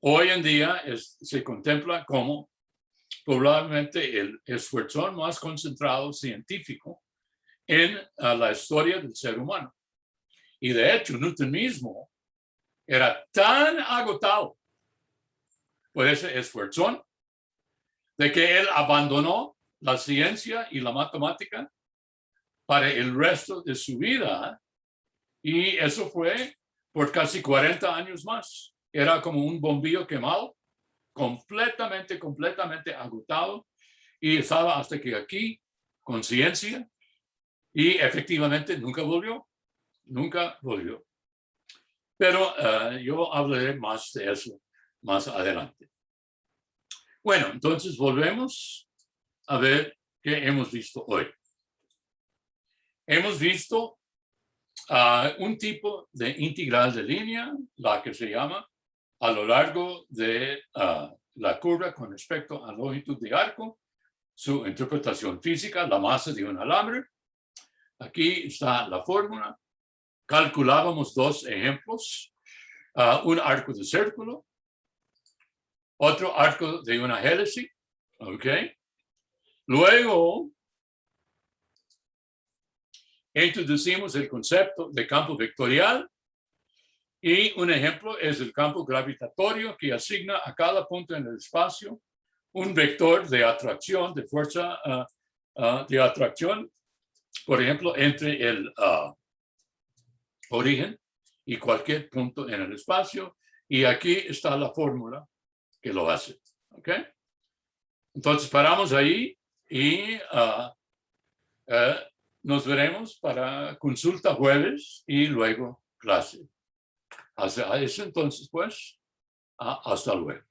hoy en día se contempla como probablemente el esfuerzo más concentrado científico en la historia del ser humano. Y de hecho, Newton mismo era tan agotado por ese esfuerzo de que él abandonó la ciencia y la matemática para el resto de su vida. Y eso fue por casi 40 años más. Era como un bombillo quemado, completamente agotado. Y estaba hasta que aquí, con ciencia, y efectivamente nunca volvió. Pero yo hablaré más de eso más adelante. Bueno, entonces volvemos a ver qué hemos visto hoy. Hemos visto un tipo de integral de línea, la que se llama a lo largo de la curva con respecto a longitud de arco, su interpretación física, la masa de un alambre. Aquí está la fórmula. Calculábamos 2 ejemplos, un arco de círculo, otro arco de una hélice, ¿ok? Luego, introducimos el concepto de campo vectorial y un ejemplo es el campo gravitatorio que asigna a cada punto en el espacio un vector de atracción, de fuerza de atracción, por ejemplo, entre el origen y cualquier punto en el espacio. Y aquí está la fórmula que lo hace. ¿Ok? Entonces paramos ahí y nos veremos para consulta jueves y luego clase. Hasta eso entonces, pues, hasta luego.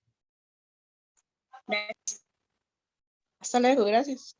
Hasta luego, gracias.